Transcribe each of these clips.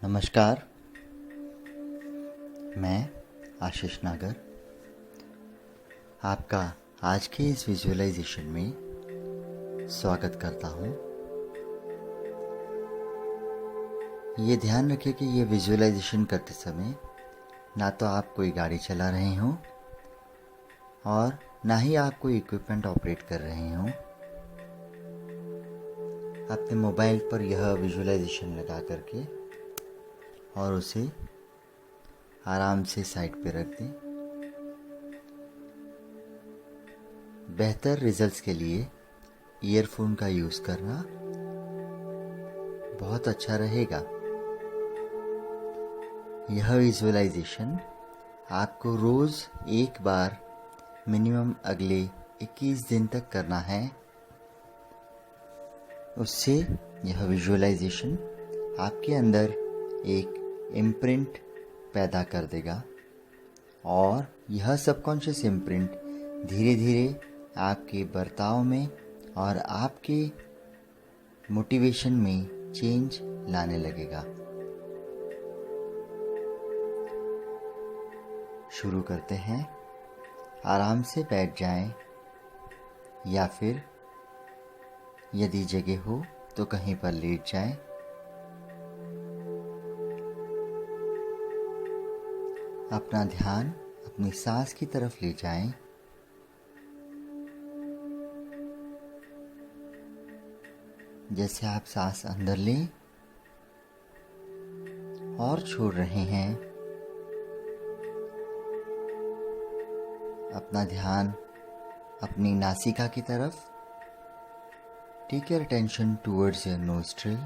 नमस्कार, मैं आशीष नागर आपका आज के इस विजुअलाइजेशन में स्वागत करता हूँ। ये ध्यान रखें कि ये विजुअलाइजेशन करते समय ना तो आप कोई गाड़ी चला रहे हों और ना ही आप कोई इक्विपमेंट ऑपरेट कर रहे हों। अपने मोबाइल पर यह विजुअलाइजेशन लगा करके और उसे आराम से साइड पे रख दें। बेहतर रिजल्ट्स के लिए ईयरफोन का यूज़ करना बहुत अच्छा रहेगा। यह विजुअलाइजेशन आपको रोज़ एक बार मिनिमम अगले 21 दिन तक करना है। उससे यह विजुअलाइजेशन आपके अंदर एक इम्प्रिंट पैदा कर देगा और यह सबकॉन्शियस इम्प्रिंट धीरे धीरे आपके बर्ताव में और आपके मोटिवेशन में चेंज लाने लगेगा। शुरू करते हैं। आराम से बैठ जाएं या फिर यदि जगह हो तो कहीं पर लेट जाएं। अपना ध्यान अपनी सांस की तरफ ले जाएं। जैसे आप सांस अंदर लें और छोड़ रहे हैं। अपना ध्यान अपनी नासिका की तरफ। Take your attention towards your nostril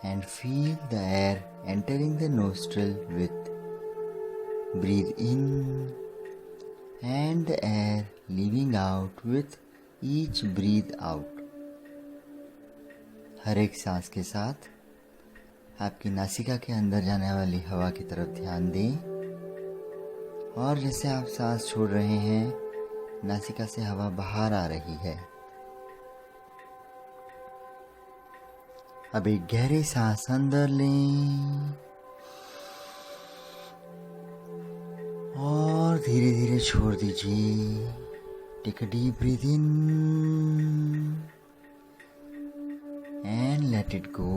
and feel the air entering the nostril with breathe in and the air leaving out with each breathe out। हर एक सांस के साथ आपकी नासिका के अंदर जाने वाली हवा की तरफ ध्यान दें और जैसे आप सांस छोड़ रहे हैं नासिका से हवा बाहर आ रही है। अब एक गहरी सांस अंदर लें और धीरे धीरे छोड़ दीजिए। Take a deep breath in and let it go.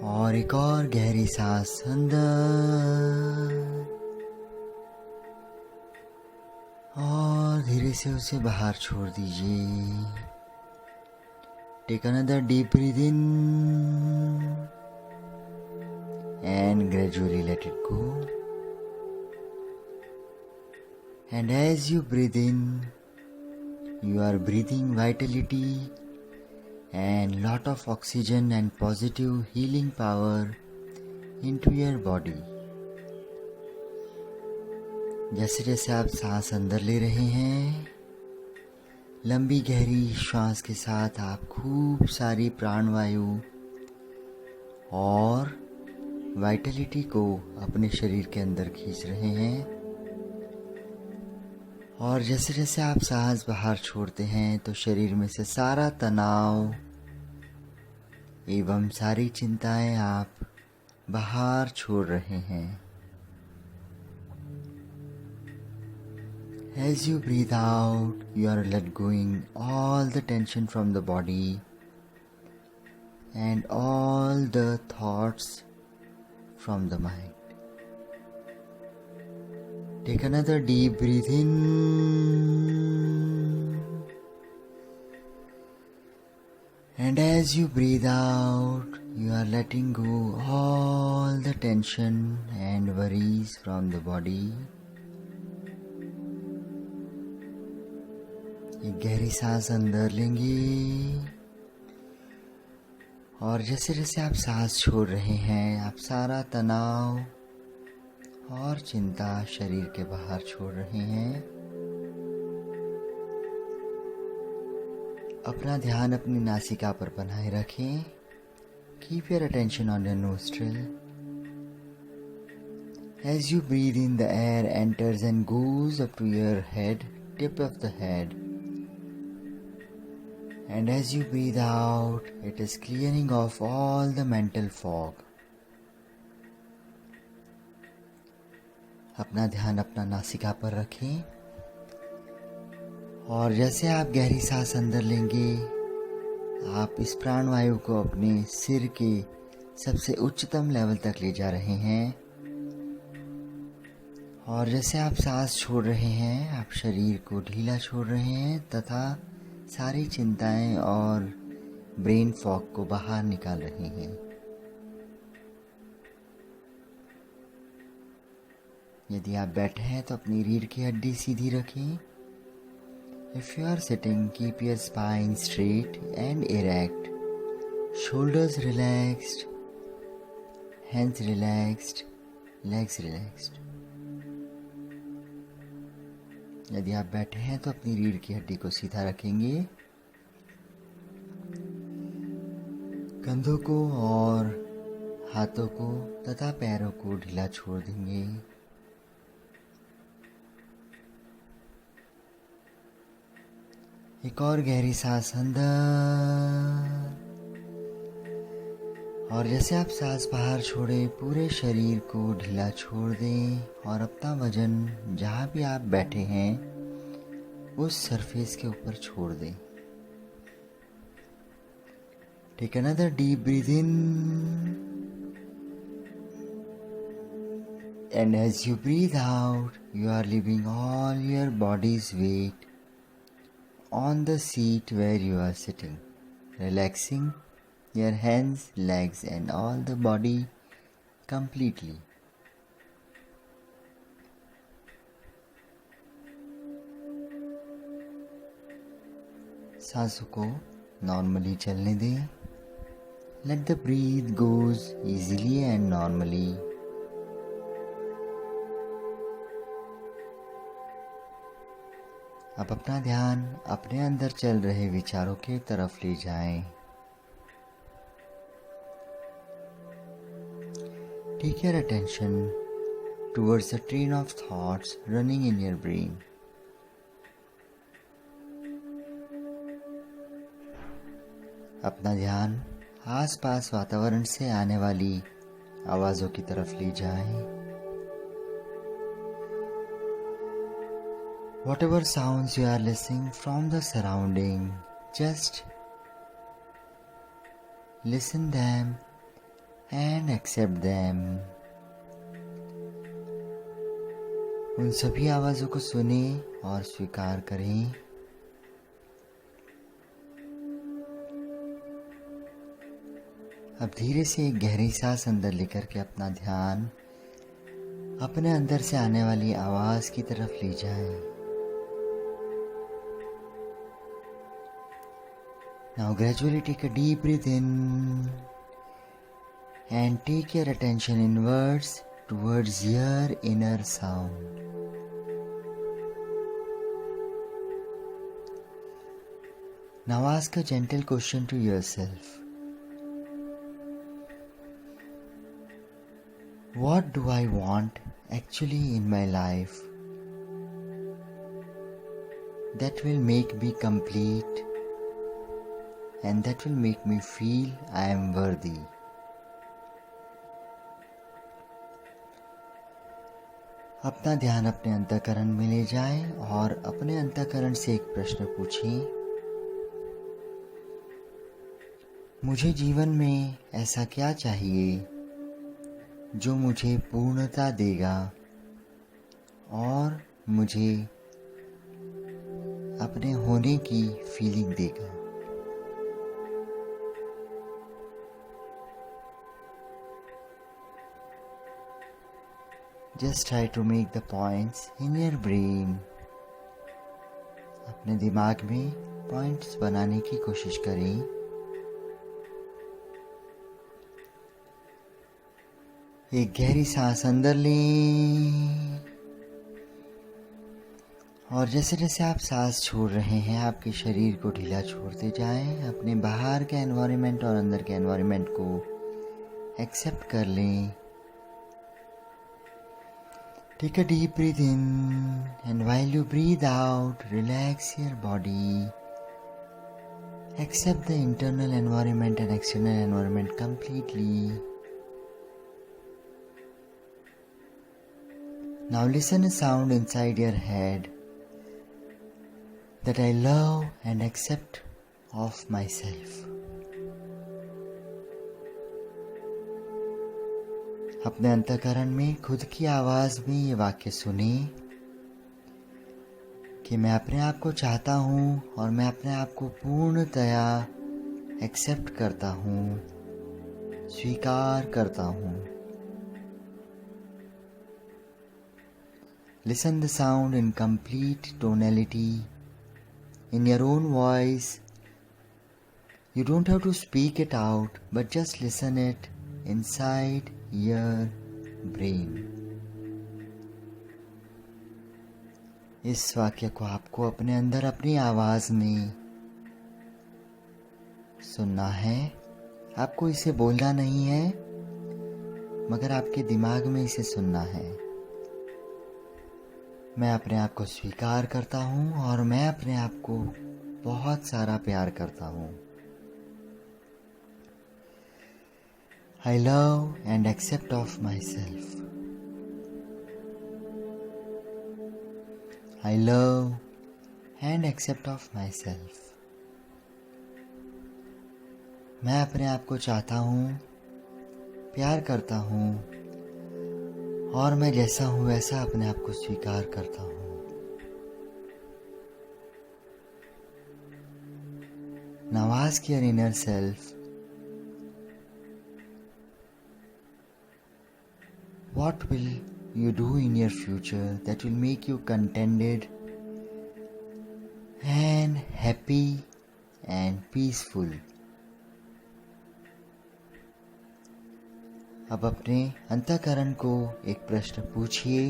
और एक और गहरी सांस अंदर और धीरे से उसे बाहर छोड़ दीजिए। Take another deep breath in and gradually let it go. And as you breathe in, you are breathing vitality and lot of oxygen and positive healing power into your body. जैसे जैसे आप सांस अंदर ले रहे हैं लंबी गहरी श्वास के साथ आप खूब सारी प्राणवायु और वाइटलिटी को अपने शरीर के अंदर खींच रहे हैं। और जैसे जैसे आप सांस बाहर छोड़ते हैं तो शरीर में से सारा तनाव एवं सारी चिंताएं आप बाहर छोड़ रहे हैं। As you breathe out, you are let going all the tension from the body and all the thoughts from the mind. Take another deep breath in and as you breathe out, you are letting go all the tension and worries from the body. एक गहरी सांस अंदर लेंगे और जैसे जैसे आप सांस छोड़ रहे हैं आप सारा तनाव और चिंता शरीर के बाहर छोड़ रहे हैं। अपना ध्यान अपनी नासिका पर बनाए रखें। Keep your attention on your nostril. As you breathe in, the air enters and goes up to your head, tip of the head. And as you breathe out, it is clearing off all the mental fog. अपना ध्यान अपना नासिका पर रखें और जैसे आप गहरी सांस अंदर लेंगे, आप इस प्राणवायु को अपने सिर के सबसे उच्चतम लेवल तक ले जा रहे हैं। और जैसे आप सांस छोड़ रहे हैं, आप शरीर को ढीला छोड़ रहे हैं तथा सारी चिंताएं और ब्रेन फॉग को बाहर निकाल रहे हैं। यदि आप बैठे हैं तो अपनी रीढ़ की हड्डी सीधी रखें। If you are sitting, keep your spine straight and erect, shoulders relaxed, hands relaxed, legs relaxed. यदि आप बैठे हैं तो अपनी रीढ़ की हड्डी को सीधा रखेंगे, कंधों को और हाथों को तथा पैरों को ढीला छोड़ देंगे। एक और गहरी सांस अंदर, और जैसे आप सांस बाहर छोड़ें, पूरे शरीर को ढीला छोड़ दें और अपना वजन जहाँ भी आप बैठे हैं उस सरफेस के ऊपर छोड़ दें। Take another deep breath in, and as you breathe out, you are leaving all your body's weight on the seat where you are sitting, relaxing your hands, legs and all the body completely. सांसों को normally चलने दें। Let the breath goes easily and normally. अब अपना ध्यान अपने अंदर चल रहे विचारों की तरफ ले जाएं। Take your attention towards the train of thoughts running in your brain. अपना ध्यान आसपास वातावरण से आने वाली आवाज़ों की तरफ ले जाएं। Whatever sounds you are listening from the surrounding, just listen them and accept them. उन सभी आवाज़ों को सुनें और स्वीकार करें। अब धीरे से एक गहरी सांस अंदर लेकर के अपना ध्यान अपने अंदर से आने वाली आवाज़ की तरफ ले जाएं। Now gradually take a deep breath in and take your attention inwards towards your inner sound. Now ask a gentle question to yourself. What do I want actually in my life that will make me complete and that will make me feel I am worthy? अपना ध्यान अपने अंतःकरण में ले जाएं और अपने अंतःकरण से एक प्रश्न पूछें। मुझे जीवन में ऐसा क्या चाहिए जो मुझे पूर्णता देगा और मुझे अपने होने की फीलिंग देगा? Just try to make the points in your brain. अपने दिमाग में पॉइंट्स बनाने की कोशिश करें। एक गहरी सांस अंदर लें और जैसे जैसे आप सांस छोड़ रहे हैं, आपके शरीर को ढीला छोड़ते जाएं। अपने बाहर के एनवायरनमेंट और अंदर के एनवायरनमेंट को एक्सेप्ट कर लें। Take a deep breath in, and while you breathe out, relax your body Accept the internal environment and external environment completely. Now listen a sound inside your head that I love and accept of myself. अपने अंतःकरण में खुद की आवाज़ में ये वाक्य सुने कि मैं अपने आप को चाहता हूँ और मैं अपने आप को पूर्णतया एक्सेप्ट करता हूँ, स्वीकार करता हूँ. Listen the sound in complete tonality, in your own voice. You don't have to speak it out, but just listen it inside your brain. इस वाक्य को आपको अपने अंदर अपनी आवाज़ में सुनना है. आपको इसे बोलना नहीं है, मगर आपके दिमाग में इसे सुनना है. मैं अपने आप को स्वीकार करता हूँ और मैं अपने आप को बहुत सारा प्यार करता हूँ. I love and accept of myself. I love and accept of myself. मैं अपने आप को चाहता हूँ, प्यार करता हूँ और मैं जैसा हूँ वैसा अपने आप को स्वीकार करता हूँ. Now ask your inner self, what will you do in your future that will make you contented and happy and peaceful? अब अपने अंतःकरण को एक प्रश्न पूछिए,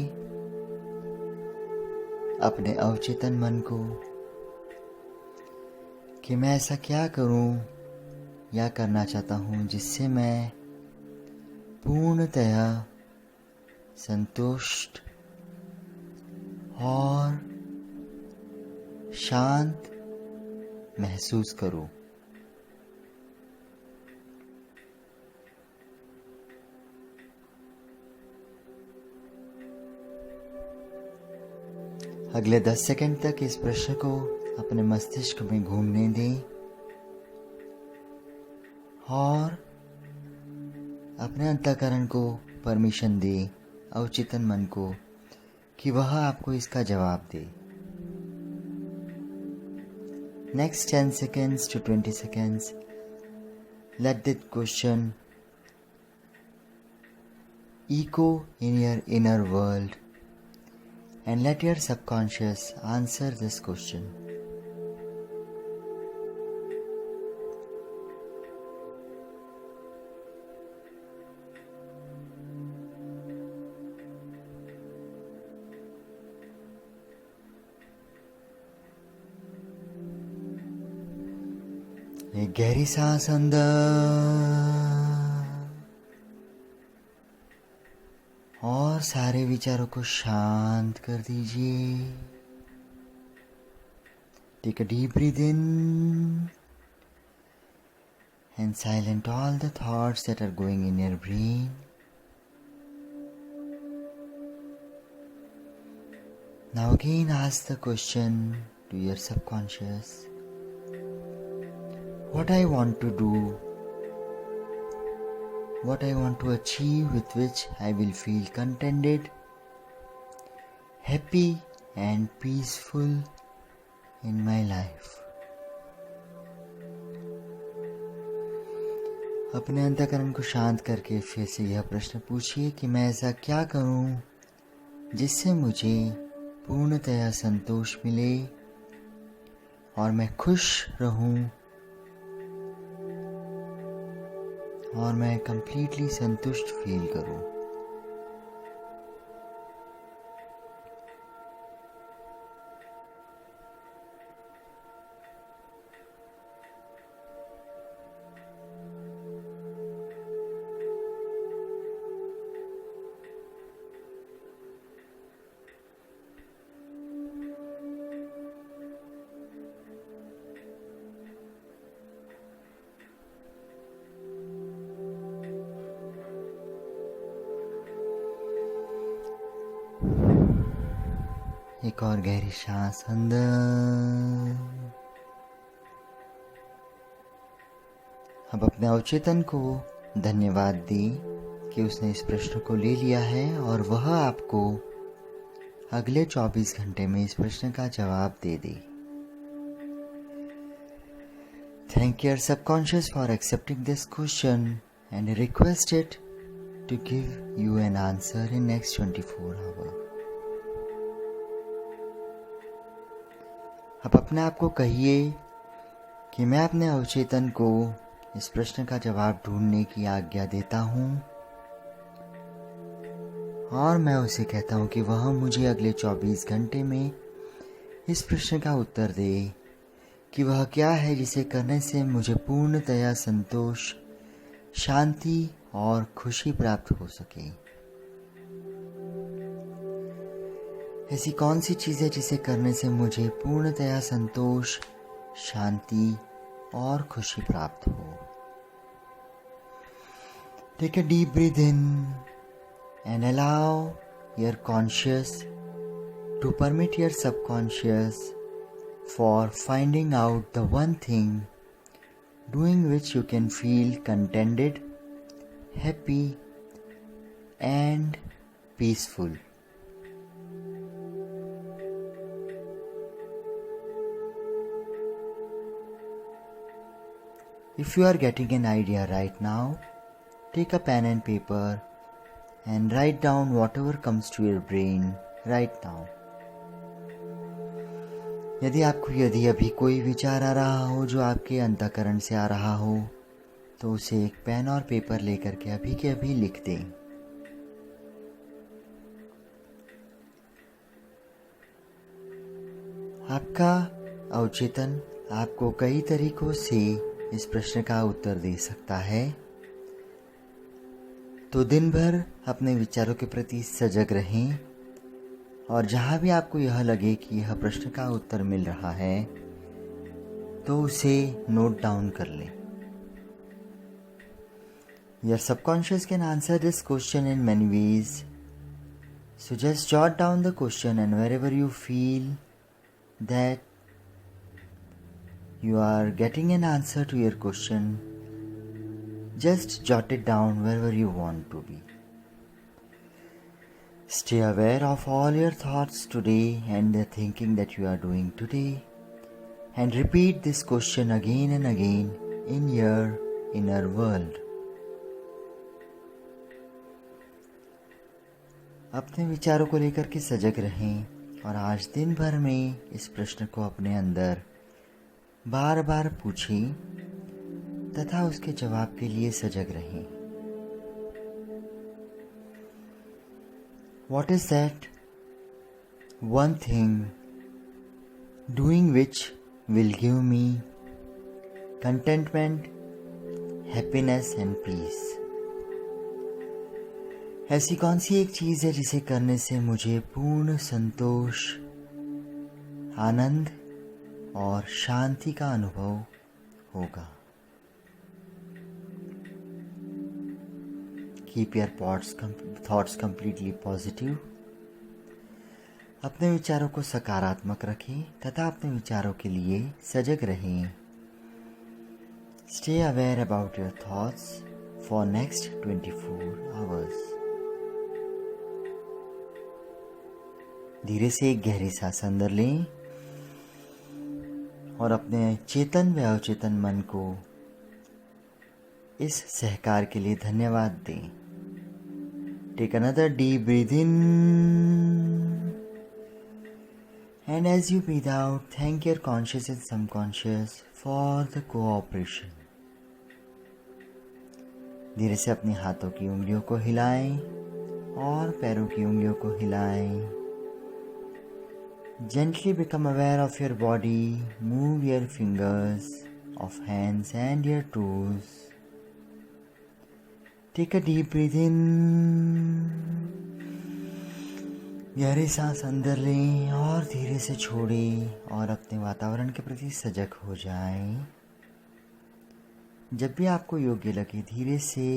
अपने अवचेतन मन को, कि मैं ऐसा क्या करूं या करना चाहता हूं जिससे मैं पूर्णतया संतुष्ट और शांत महसूस करूं. अगले 10 सेकंड तक इस प्रश्न को अपने मस्तिष्क में घूमने दें और अपने अंतःकरण को परमिशन दें, अवचेतन मन को, कि वह आपको इसका जवाब दे. Next 10 seconds to 20 seconds, let that question echo in your inner world and let your subconscious answer this question. एक गहरी सांस अंदर और सारे विचारों को शांत कर दीजिए. Take a deep breath in and silent all the thoughts that are going in your brain. Now again ask the question to your subconscious. What I want to do, what I want to achieve with which I will feel contented, happy and peaceful in my life. अपने अंतःकरण को शांत करके फिर से यह प्रश्न पूछिए कि मैं ऐसा क्या करूं जिससे मुझे पूर्णतया संतोष मिले और मैं खुश रहूं और मैं कंप्लीटली संतुष्ट फील करूं. एक और गहरी सांस अंदर। अब अपने अवचेतन को धन्यवाद दें कि उसने इस प्रश्न को ले लिया है और वह आपको अगले 24 घंटे में इस प्रश्न का जवाब दे दे। Thank your subconscious for accepting this question and request it to give you an answer in next 24 hours. अब अपने आप को कहिए कि मैं अपने अवचेतन को इस प्रश्न का जवाब ढूंढने की आज्ञा देता हूँ और मैं उसे कहता हूँ कि वह मुझे अगले 24 घंटे में इस प्रश्न का उत्तर दे कि वह क्या है जिसे करने से मुझे पूर्णतया संतोष, शांति और खुशी प्राप्त हो सके। ऐसी कौन सी चीज़ है जिसे करने से मुझे पूर्णतया संतोष, शांति और खुशी प्राप्त हो। Take a deep breath in and allow your conscious to permit your subconscious for finding out the one thing doing which you can feel contented, happy and peaceful. If you are getting an idea right now, take a pen and paper and write down whatever comes to your brain right now. यदि अभी कोई विचार आ रहा हो जो आपके अंतःकरण से आ रहा हो तो उसे एक पेन और पेपर लेकर के अभी लिख दें। आपका अवचेतन आपको कई तरीकों से इस प्रश्न का उत्तर दे सकता है, तो दिन भर अपने विचारों के प्रति सजग रहें और जहाँ भी आपको यह लगे कि यह प्रश्न का उत्तर मिल रहा है तो उसे नोट डाउन कर लें। Your subconscious can answer this question in many ways. So just jot down the question and wherever you feel that you are getting an answer to your question, just jot it down wherever you want to be. Stay aware of all your thoughts today and the thinking that you are doing today, and repeat this question again and again in your inner world. अपने विचारों को लेकर के सजग रहें और आज दिन भर में इस प्रश्न को अपने अंदर बार बार पूछें तथा उसके जवाब के लिए सजग रहें। What is that one thing doing which will give me contentment, happiness and peace? ऐसी कौन सी एक चीज़ है जिसे करने से मुझे पूर्ण संतोष, आनंद और शांति का अनुभव होगा। Keep your thoughts completely positive. अपने विचारों को सकारात्मक रखें तथा अपने विचारों के लिए सजग रहें। Stay aware about your thoughts for next 24 hours. धीरे से एक गहरी सांस अंदर लें और अपने चेतन व अवचेतन मन को इस सहकार के लिए धन्यवाद दें। Take another deep breath in and as you breathe out, thank your conscious and subconscious for the cooperation. धीरे से अपने हाथों की उंगलियों को हिलाएं और पैरों की उंगलियों को हिलाएं। Gently become aware of your body, move your fingers of hands and your toes. Take a deep breath in. गहरी सांस अंदर लें और धीरे से छोड़ें और अपने वातावरण के प्रति सजग हो जाएं। जब भी आपको योग्य लगे धीरे से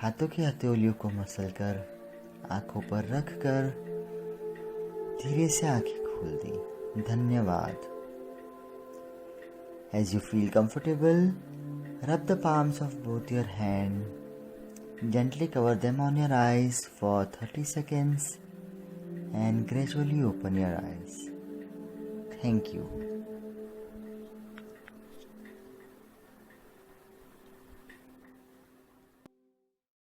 हाथों की हथेलियों को मसलकर आंखों पर रखकर धीरे से आंखें खोल दी। धन्यवाद। As you feel comfortable, rub the palms of both your hands. Gently cover them on your eyes for 30 seconds and gradually open your eyes. Thank you.